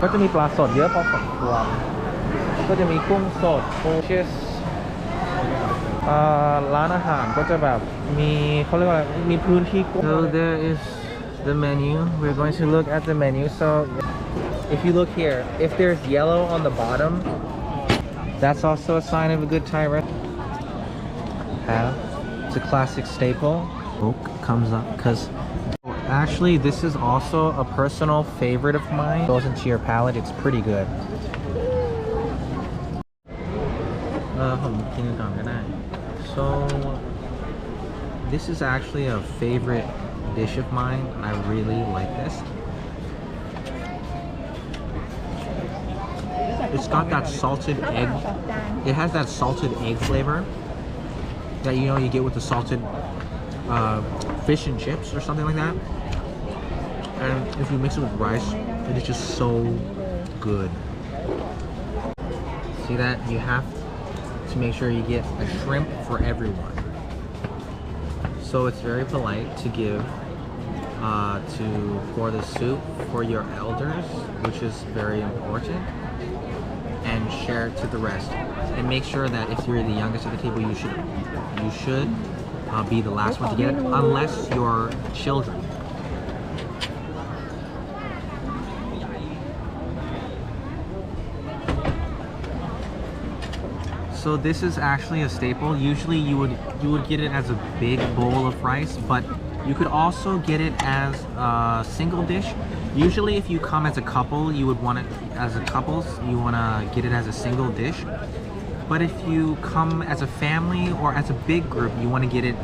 ก็จะมีปลาสดเยอะพอสมควรก็จะมีกุ้งสดปูเชสร้านอาหารก็จะแบบมีเขาเรียกว่ามีพื้นที่กว้าง So there is the menu. We're going to look at the menu. So if you look here, if there's yellow on the bottom, that's also a sign of a good Thai restaurant. It's a classic staple. Oak comes up because actually this is also a personal favorite of mine. It goes into your palate. It's pretty good. So this is actually a favorite dish of mine, and I really like this. It's got that salted egg. It has that salted egg flavor that you get with the salted fish and chips or something like that. And if you mix it with rice, it is just so good. See that? You have to make sure you get a shrimp for everyone. So it's very polite to give pour the soup for your elders, which is very important, and share it to the rest. And make sure that if you're the youngest at the table, you should be the last one to get it, unless you're children. So this is actually a staple. Usually you would get it as a big bowl of rice, but you could also get it as a single dish. Usually if you come as a couple, you would want it as a couples, you want to get it as a single dish. But if you come as a family or as a big group, you want to get it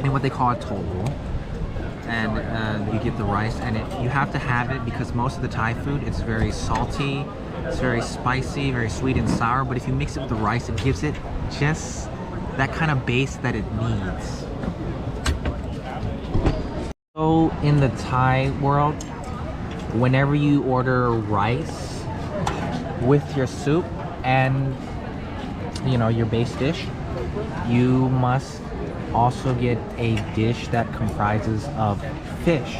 in what they call a toll. And you get the rice, and you have to have it because most of the Thai food, it's very salty, it's very spicy, very sweet and sour, but if you mix it with the rice, it gives it just that kind of base that it needs. So in the Thai world, whenever you order rice with your soup and your base dish, you must also get a dish that comprises of fish,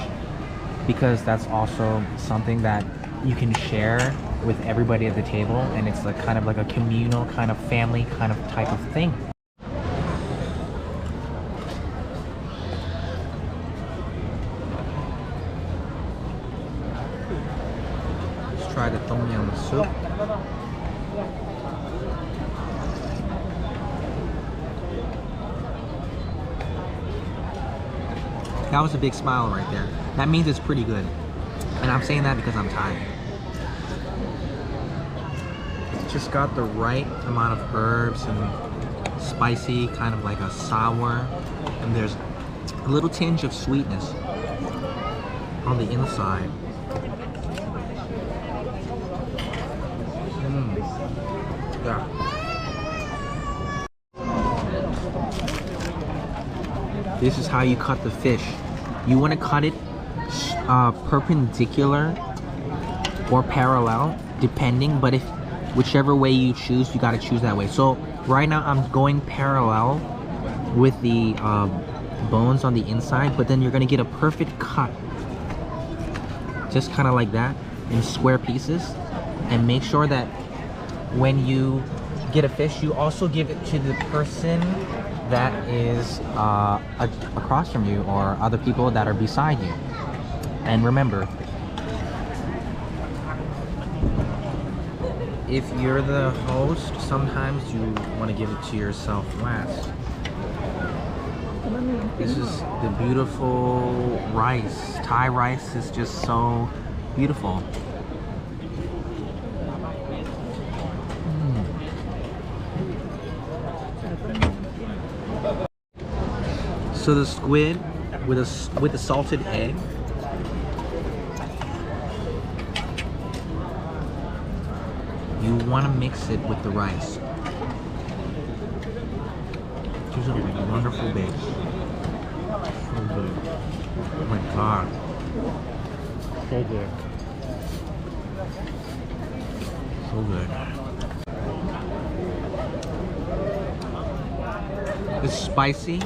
because that's also something that you can share with everybody at the table, and it's like kind of like a communal kind of family kind of type of thing. Let's try the tom yum soup. That was a big smile right there. That means it's pretty good. And I'm saying that because I'm Thai. It's just got the right amount of herbs and spicy, kind of like a sour. And there's a little tinge of sweetness on the inside. Yeah. This is how you cut the fish. You want to cut it perpendicular or parallel, depending, but whichever way you choose, you got to choose that way. So right now I'm going parallel with the bones on the inside, but then you're going to get a perfect cut, just kind of like that, in square pieces. And make sure that when you get a fish, you also give it to the person that is across from you, or other people that are beside you. And remember, if you're the host, sometimes you want to give it to yourself last. This is the beautiful rice. Thai rice is just so beautiful. So the squid with a salted egg. You want to mix it with the rice. Just a wonderful base. So good. Oh my god. So good. So good. It's spicy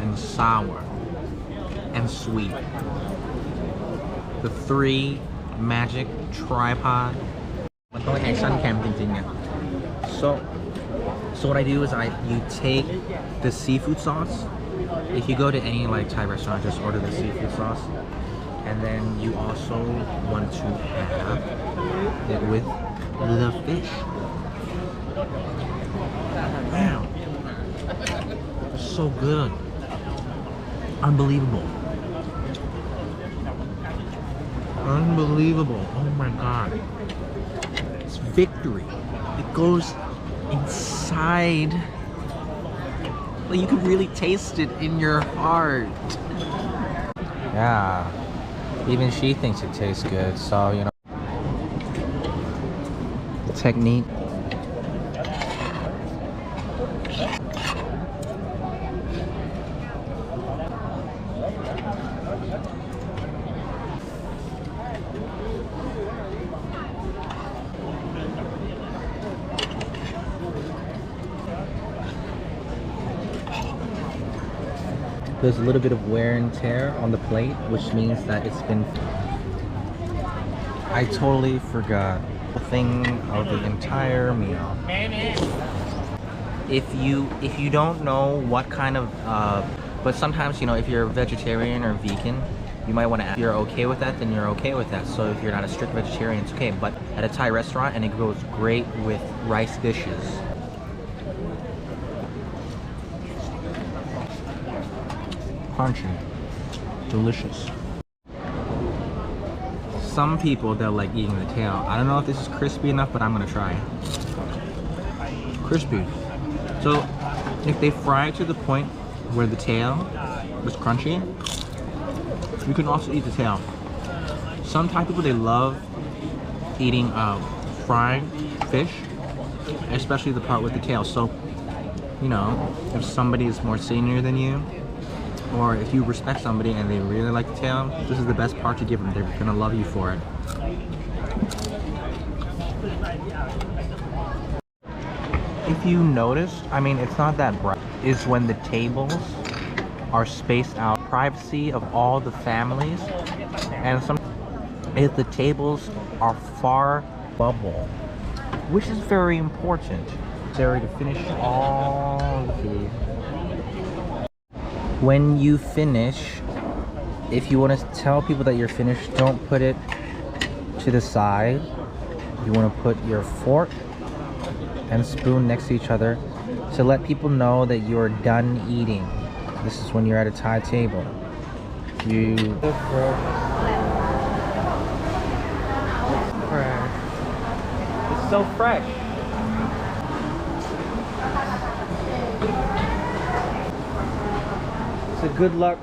and sour and sweet. The three magic tripod มันต้อง action cam จริงๆเนี่ย so what I do is you take the seafood sauce. If you go to any like Thai restaurant, just order the seafood sauce, and then you also want to have it with the fish. Wow, so good, unbelievable. Unbelievable. Oh my god. It's victory. It goes inside. Like you can really taste it in your heart. Yeah. Even she thinks it tastes good, so you know. The technique. There's a little bit of wear and tear on the plate, which means that it's been... I totally forgot the thing of the entire meal. If you don't know what kind of but sometimes, you know, if you're a vegetarian or vegan, you might want to ask. If you're okay with that, then you're okay with that. So if you're not a strict vegetarian, it's okay. But at a Thai restaurant, and it goes great with rice dishes. Crunchy, delicious. Some people, they'll like eating the tail. I don't know if this is crispy enough, but I'm gonna try. Crispy. So if they fry it to the point where the tail is crunchy, you can also eat the tail. Some Thai people, they love eating fried fish, especially the part with the tail. So, you know, if somebody is more senior than you, or if you respect somebody and they really like the tail, this is the best part to give them. They're gonna love you for it. If you notice, I mean, it's not that bright, is when the tables are spaced out. Privacy of all the families, and some if the tables are far bubble, which is very important. Necessary to finish all the food. When you finish, if you want to tell people that you're finished, don't put it to the side. You want to put your fork and spoon next to each other to let people know that you're done eating. This is when you're at a Thai table. It's so fresh. It's a good luck.